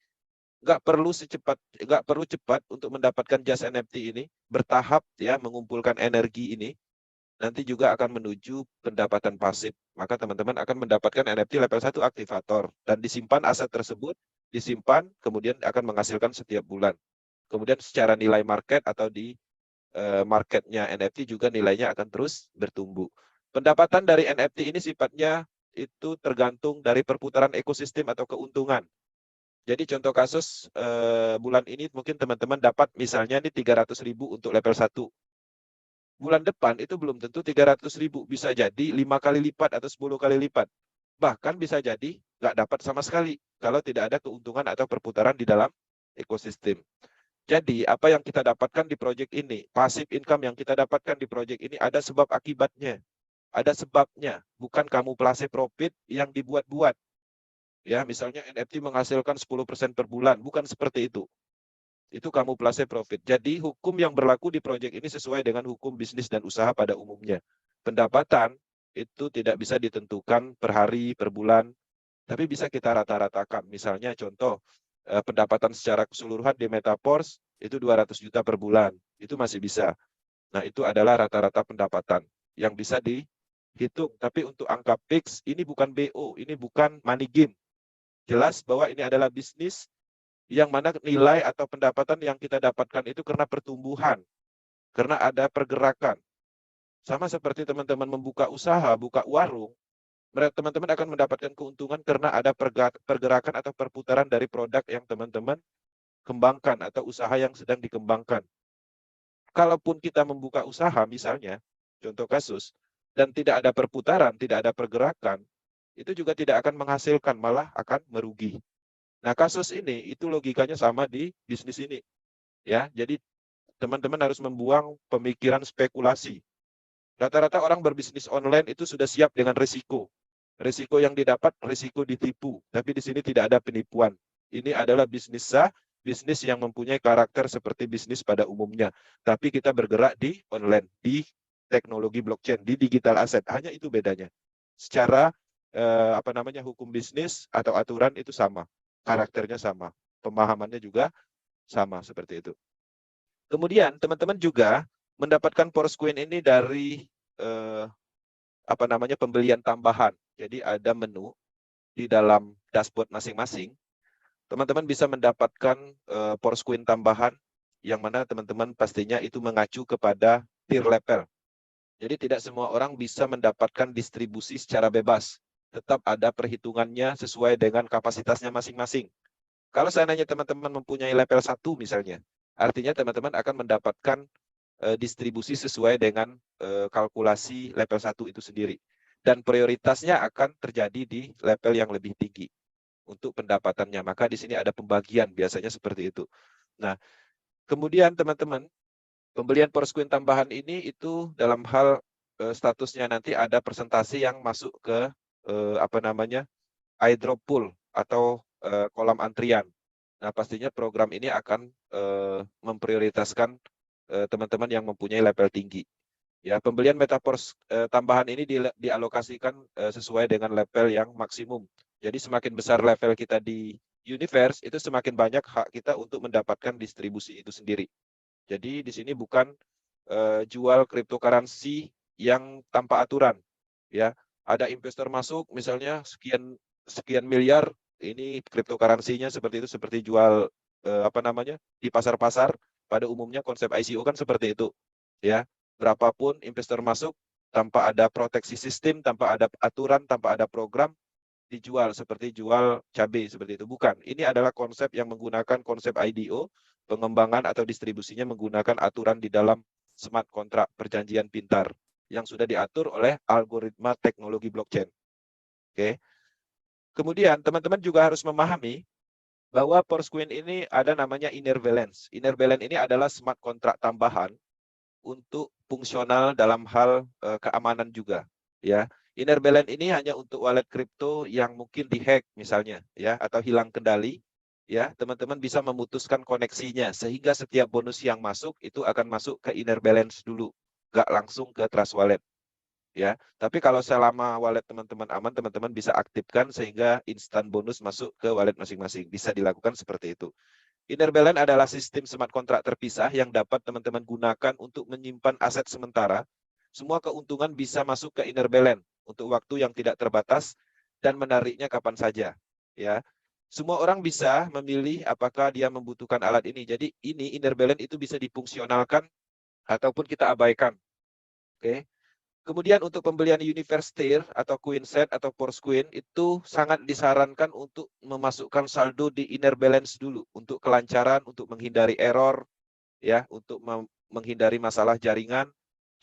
Nggak perlu cepat untuk mendapatkan Just NFT ini, bertahap ya mengumpulkan energi ini, nanti juga akan menuju pendapatan pasif. Maka teman-teman akan mendapatkan NFT level 1 aktivator dan disimpan aset tersebut, disimpan kemudian akan menghasilkan setiap bulan. Kemudian secara nilai market atau di marketnya NFT juga nilainya akan terus bertumbuh. Pendapatan dari NFT ini sifatnya itu tergantung dari perputaran ekosistem atau keuntungan. Jadi contoh kasus bulan ini mungkin teman-teman dapat misalnya ini 300.000 untuk level 1. Bulan depan itu belum tentu 300.000, bisa jadi 5 kali lipat atau 10 kali lipat. Bahkan bisa jadi nggak dapat sama sekali kalau tidak ada keuntungan atau perputaran di dalam ekosistem. Jadi, apa yang kita dapatkan di proyek ini, passive income yang kita dapatkan di proyek ini ada sebab akibatnya. Ada sebabnya, bukan kamuflase profit yang dibuat-buat. Ya, misalnya NFT menghasilkan 10% per bulan, bukan seperti itu. Itu kamuflase profit. Jadi, hukum yang berlaku di proyek ini sesuai dengan hukum bisnis dan usaha pada umumnya. Pendapatan itu tidak bisa ditentukan per hari, per bulan, tapi bisa kita rata-ratakan. Misalnya contoh, pendapatan secara keseluruhan di Metaverse itu 200 juta per bulan. Itu masih bisa. Nah, itu adalah rata-rata pendapatan yang bisa dihitung. Tapi untuk angka fix, ini bukan BO, ini bukan money game. Jelas bahwa ini adalah bisnis yang mana nilai atau pendapatan yang kita dapatkan itu karena pertumbuhan, karena ada pergerakan. Sama seperti teman-teman membuka usaha, buka warung, teman-teman akan mendapatkan keuntungan karena ada pergerakan atau perputaran dari produk yang teman-teman kembangkan atau usaha yang sedang dikembangkan. Kalaupun kita membuka usaha misalnya, contoh kasus, dan tidak ada perputaran, tidak ada pergerakan, itu juga tidak akan menghasilkan, malah akan merugi. Nah, kasus ini itu logikanya sama di bisnis ini. Ya, jadi teman-teman harus membuang pemikiran spekulasi. Rata-rata orang berbisnis online itu sudah siap dengan risiko. Risiko yang didapat, risiko ditipu. Tapi di sini tidak ada penipuan. Ini adalah bisnis sah, bisnis yang mempunyai karakter seperti bisnis pada umumnya. Tapi kita bergerak di online, di teknologi blockchain, di digital asset. Hanya itu bedanya. Secara hukum bisnis atau aturan itu sama. Karakternya sama. Pemahamannya juga sama seperti itu. Kemudian teman-teman juga mendapatkan Force Coin ini dari pembelian tambahan. Jadi ada menu di dalam dashboard masing-masing. Teman-teman bisa mendapatkan Force Coin tambahan yang mana teman-teman pastinya itu mengacu kepada tier level. Jadi tidak semua orang bisa mendapatkan distribusi secara bebas. Tetap ada perhitungannya sesuai dengan kapasitasnya masing-masing. Kalau seandainya teman-teman mempunyai level 1 misalnya, artinya teman-teman akan mendapatkan distribusi sesuai dengan kalkulasi level 1 itu sendiri. Dan prioritasnya akan terjadi di level yang lebih tinggi untuk pendapatannya. Maka di sini ada pembagian, biasanya seperti itu. Nah, kemudian teman-teman, pembelian Porsquin tambahan ini itu dalam hal statusnya nanti ada presentasi yang masuk ke iDrop pool atau kolam antrian. Nah, pastinya program ini akan memprioritaskan teman-teman yang mempunyai level tinggi. Ya, pembelian Metapors tambahan ini dialokasikan sesuai dengan level yang maksimum. Jadi semakin besar level kita di Universe, itu semakin banyak hak kita untuk mendapatkan distribusi itu sendiri. Jadi di sini bukan jual cryptocurrency yang tanpa aturan. Ya, ada investor masuk, misalnya sekian miliar, ini cryptocurrency-nya seperti itu, seperti jual di pasar-pasar. Pada umumnya konsep ICO kan seperti itu. Ya, berapapun investor masuk tanpa ada proteksi sistem, tanpa ada aturan, tanpa ada program, dijual seperti jual cabai seperti itu. Bukan. Ini adalah konsep yang menggunakan konsep IDO, pengembangan atau distribusinya menggunakan aturan di dalam smart contract perjanjian pintar yang sudah diatur oleh algoritma teknologi blockchain. Oke. Kemudian teman-teman juga harus memahami bahwa Porsquin ini ada namanya inner balance. Inner balance ini adalah smart contract tambahan untuk fungsional dalam hal keamanan juga, ya. Inner balance ini hanya untuk wallet kripto yang mungkin dihack misalnya, ya, atau hilang kendali, ya. Teman-teman bisa memutuskan koneksinya sehingga setiap bonus yang masuk itu akan masuk ke inner balance dulu, nggak langsung ke Trust Wallet, ya. Tapi kalau selama wallet teman-teman aman, teman-teman bisa aktifkan sehingga instan bonus masuk ke wallet masing-masing. Bisa dilakukan seperti itu. Inner balance adalah sistem smart contract terpisah yang dapat teman-teman gunakan untuk menyimpan aset sementara. Semua keuntungan bisa masuk ke inner balance untuk waktu yang tidak terbatas dan menariknya kapan saja. Ya, semua orang bisa memilih apakah dia membutuhkan alat ini. Jadi ini inner balance itu bisa difungsionalkan ataupun kita abaikan. Oke. Kemudian untuk pembelian Universe Tier atau Queen Set atau Porsquin itu sangat disarankan untuk memasukkan saldo di inner balance dulu untuk kelancaran, untuk menghindari error, ya, untuk menghindari masalah jaringan.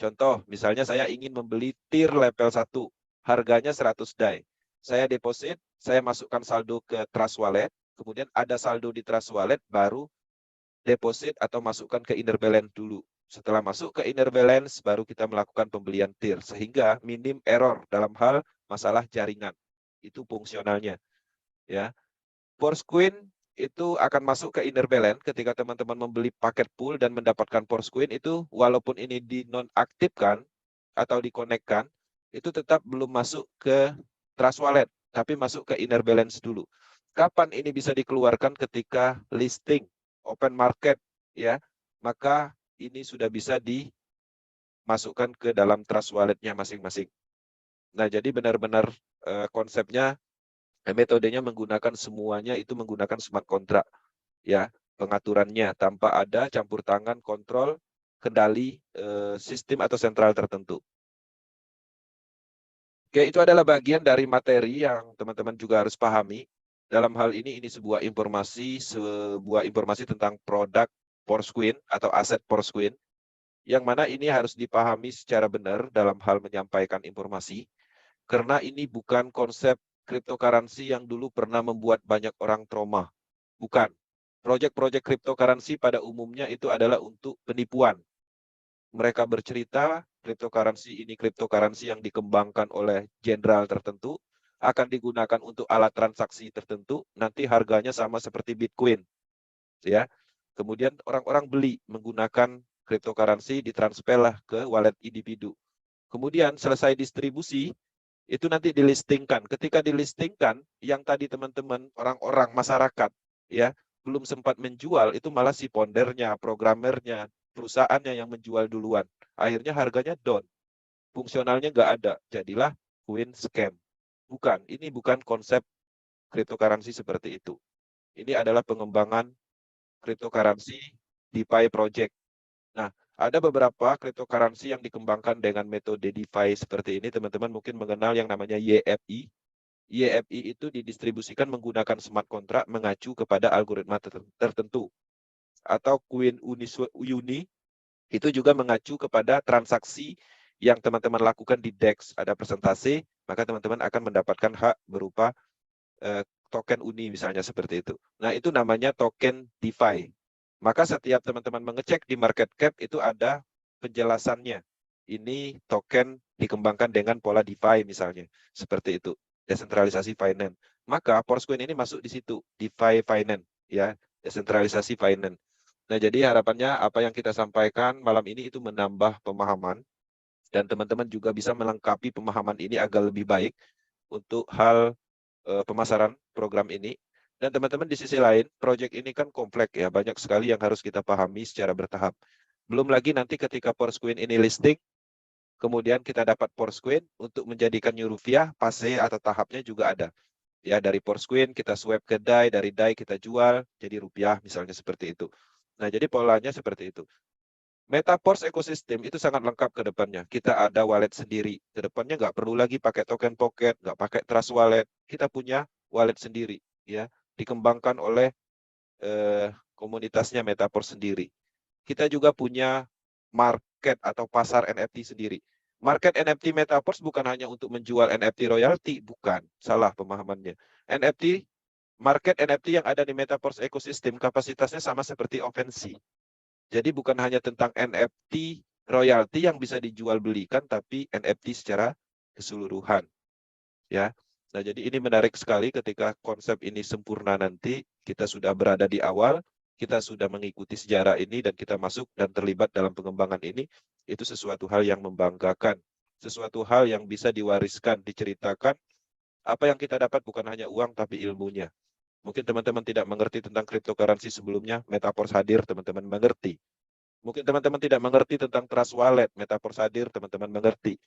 Contoh, misalnya saya ingin membeli tier level 1, harganya 100 DAI. Saya deposit, saya masukkan saldo ke Trust Wallet, kemudian ada saldo di Trust Wallet, baru deposit atau masukkan ke inner balance dulu. Setelah masuk ke inner balance, baru kita melakukan pembelian tier. Sehingga minim error dalam hal masalah jaringan. Itu fungsionalnya. Ya. Porsquin itu akan masuk ke inner balance ketika teman-teman membeli paket pool dan mendapatkan Porsquin itu, walaupun ini dinonaktifkan atau dikonekkan, itu tetap belum masuk ke Trust Wallet, tapi masuk ke inner balance dulu. Kapan ini bisa dikeluarkan? Ketika listing open market, ya, maka ini sudah bisa dimasukkan ke dalam Trust Wallet-nya masing-masing. Nah, jadi benar-benar konsepnya, metodenya menggunakan semuanya itu menggunakan smart contract, ya, pengaturannya tanpa ada campur tangan kontrol kendali sistem atau sentral tertentu. Oke, itu adalah bagian dari materi yang teman-teman juga harus pahami. Dalam hal ini sebuah informasi tentang produk Porsquin atau aset Porsquin, yang mana ini harus dipahami secara benar dalam hal menyampaikan informasi, karena ini bukan konsep cryptocurrency yang dulu pernah membuat banyak orang trauma. Bukan. Proyek-proyek cryptocurrency pada umumnya itu adalah untuk penipuan. Mereka bercerita cryptocurrency ini cryptocurrency yang dikembangkan oleh jenderal tertentu, akan digunakan untuk alat transaksi tertentu, nanti harganya sama seperti Bitcoin, ya. Kemudian orang-orang beli menggunakan cryptocurrency, ditransferlah ke wallet individu. Kemudian selesai distribusi, itu nanti dilistingkan. Ketika dilistingkan, yang tadi teman-teman orang-orang masyarakat, ya, belum sempat menjual, itu malah si pondernya, programmernya, perusahaannya yang menjual duluan. Akhirnya harganya down. Fungsionalnya nggak ada. Jadilah Queen scam. Bukan, ini bukan konsep cryptocurrency seperti itu. Ini adalah pengembangan cryptocurrency DeFi project. Nah, Ada beberapa cryptocurrency yang dikembangkan dengan metode DeFi seperti ini. Teman-teman mungkin mengenal yang namanya YFI. YFI itu didistribusikan menggunakan smart contract mengacu kepada algoritma tertentu. Atau Queen Uni itu juga mengacu kepada transaksi yang teman-teman lakukan di DEX. Ada persentase, maka teman-teman akan mendapatkan hak berupa token Uni misalnya seperti itu. Nah, itu namanya token DeFi. Maka setiap teman-teman mengecek di market cap itu ada penjelasannya. Ini token dikembangkan dengan pola DeFi misalnya. Seperti itu. Desentralisasi finance. Maka Porcoin ini masuk di situ. DeFi finance. Ya, desentralisasi finance. Nah, jadi harapannya apa yang kita sampaikan malam ini itu menambah pemahaman. Dan teman-teman juga bisa melengkapi pemahaman ini agar lebih baik untuk hal pemasaran program ini. Dan teman-teman di sisi lain, proyek ini kan kompleks ya, banyak sekali yang harus kita pahami secara bertahap. Belum lagi nanti ketika Porcoin ini listing, kemudian kita dapat Porcoin untuk menjadikannya rupiah, fase atau tahapnya juga ada. Ya, dari Porcoin kita swap ke DAI, dari DAI kita jual jadi rupiah misalnya seperti itu. Nah, jadi polanya seperti itu. Metaverse ekosistem itu sangat lengkap ke depannya. Kita ada wallet sendiri. Ke depannya nggak perlu lagi pakai token pocket, nggak pakai trust wallet. Kita punya wallet sendiri, ya, dikembangkan oleh komunitasnya Metaverse sendiri. Kita juga punya market atau pasar NFT sendiri. Market NFT Metaverse bukan hanya untuk menjual NFT royalty, bukan. Salah pemahamannya. Market NFT yang ada di Metaverse ekosistem kapasitasnya sama seperti OpenSea. Jadi bukan hanya tentang NFT royalti yang bisa dijual belikan, tapi NFT secara keseluruhan. Ya. Nah, jadi ini menarik sekali ketika konsep ini sempurna nanti, kita sudah berada di awal, kita sudah mengikuti sejarah ini, dan kita masuk dan terlibat dalam pengembangan ini, itu sesuatu hal yang membanggakan. Sesuatu hal yang bisa diwariskan, diceritakan. Apa yang kita dapat bukan hanya uang, tapi ilmunya. Mungkin teman-teman tidak mengerti tentang cryptocurrency sebelumnya, Metaverse hadir, teman-teman mengerti. Mungkin teman-teman tidak mengerti tentang trust wallet, Metaverse hadir, teman-teman mengerti.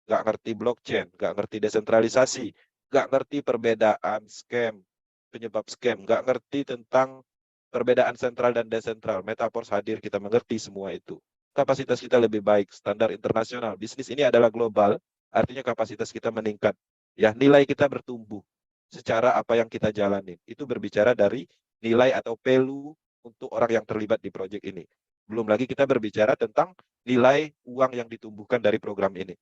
Nggak ngerti blockchain, nggak ngerti desentralisasi, nggak ngerti perbedaan scam, penyebab scam, nggak ngerti tentang perbedaan sentral dan desentral. Metaverse hadir, kita mengerti semua itu. Kapasitas kita lebih baik, standar internasional. Bisnis ini adalah global, artinya kapasitas kita meningkat. Ya, nilai kita bertumbuh secara apa yang kita jalani. Itu berbicara dari nilai atau value untuk orang yang terlibat di proyek ini. Belum lagi kita berbicara tentang nilai uang yang ditumbuhkan dari program ini.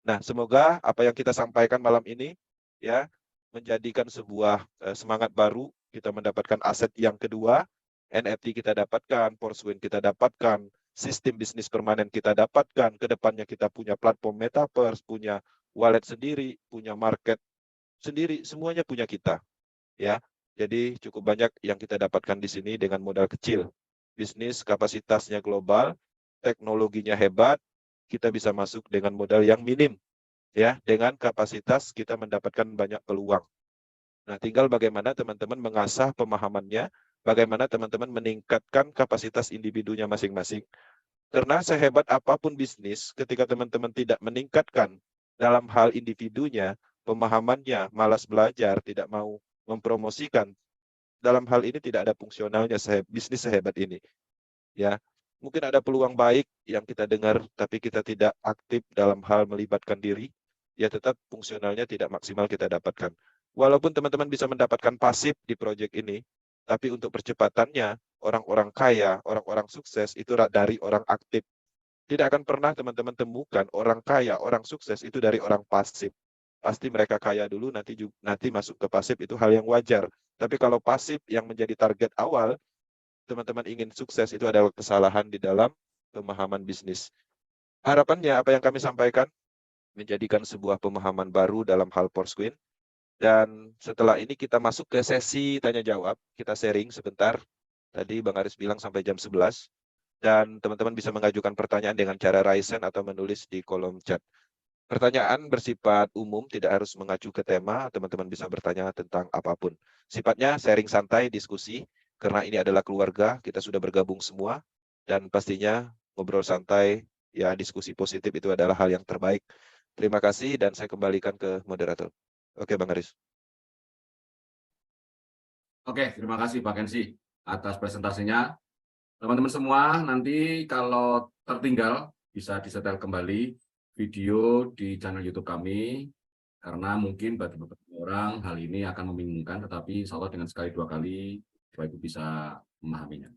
Nah, semoga apa yang kita sampaikan malam ini ya menjadikan sebuah semangat baru, kita mendapatkan aset yang kedua, NFT kita dapatkan, Porcoin kita dapatkan, sistem bisnis permanen kita dapatkan, kedepannya kita punya platform Metaverse, punya wallet sendiri, punya market sendiri, semuanya punya kita. Ya, jadi cukup banyak yang kita dapatkan di sini dengan modal kecil. Bisnis kapasitasnya global, teknologinya hebat, kita bisa masuk dengan modal yang minim. Ya, dengan kapasitas kita mendapatkan banyak peluang. Nah, tinggal bagaimana teman-teman mengasah pemahamannya, bagaimana teman-teman meningkatkan kapasitas individunya masing-masing. Karena sehebat apapun bisnis, ketika teman-teman tidak meningkatkan dalam hal individunya, pemahamannya, malas belajar, tidak mau mempromosikan, dalam hal ini tidak ada fungsionalnya bisnis sehebat ini. Ya, mungkin ada peluang baik yang kita dengar, tapi kita tidak aktif dalam hal melibatkan diri, ya tetap fungsionalnya tidak maksimal kita dapatkan. Walaupun teman-teman bisa mendapatkan pasif di proyek ini, tapi untuk percepatannya, orang-orang kaya, orang-orang sukses itu dari orang aktif. Tidak akan pernah teman-teman temukan orang kaya, orang sukses itu dari orang pasif. Pasti mereka kaya dulu, nanti masuk ke pasif itu hal yang wajar. Tapi kalau pasif yang menjadi target awal, teman-teman ingin sukses, itu adalah kesalahan di dalam pemahaman bisnis. Harapannya apa yang kami sampaikan menjadikan sebuah pemahaman baru dalam hal Porcoin. Dan setelah ini kita masuk ke sesi tanya jawab, kita sharing sebentar. Tadi Bang Aris bilang sampai jam 11. Dan teman-teman bisa mengajukan pertanyaan dengan cara raise hand atau menulis di kolom chat. Pertanyaan bersifat umum, tidak harus mengacu ke tema, teman-teman bisa bertanya tentang apapun. Sifatnya sharing santai, diskusi, karena ini adalah keluarga, kita sudah bergabung semua, dan pastinya ngobrol santai, ya diskusi positif itu adalah hal yang terbaik. Terima kasih, dan saya kembalikan ke moderator. Oke, Bang Aris. Oke, terima kasih Pak Kensi atas presentasinya. Teman-teman semua, nanti kalau tertinggal bisa disetel kembali video di channel YouTube kami, karena mungkin bagi beberapa orang hal ini akan membingungkan, tetapi insya Allah dengan sekali dua kali Bapak Ibu bisa memahaminya.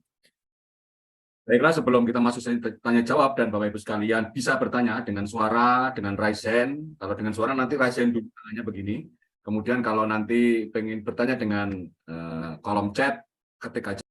Baiklah, sebelum kita masuk sesi tanya jawab dan Bapak Ibu sekalian bisa bertanya dengan suara, dengan raise hand. Kalau dengan suara nanti raise hand dulu, tangannya begini. Kemudian kalau nanti pengen bertanya dengan kolom chat, ketik aja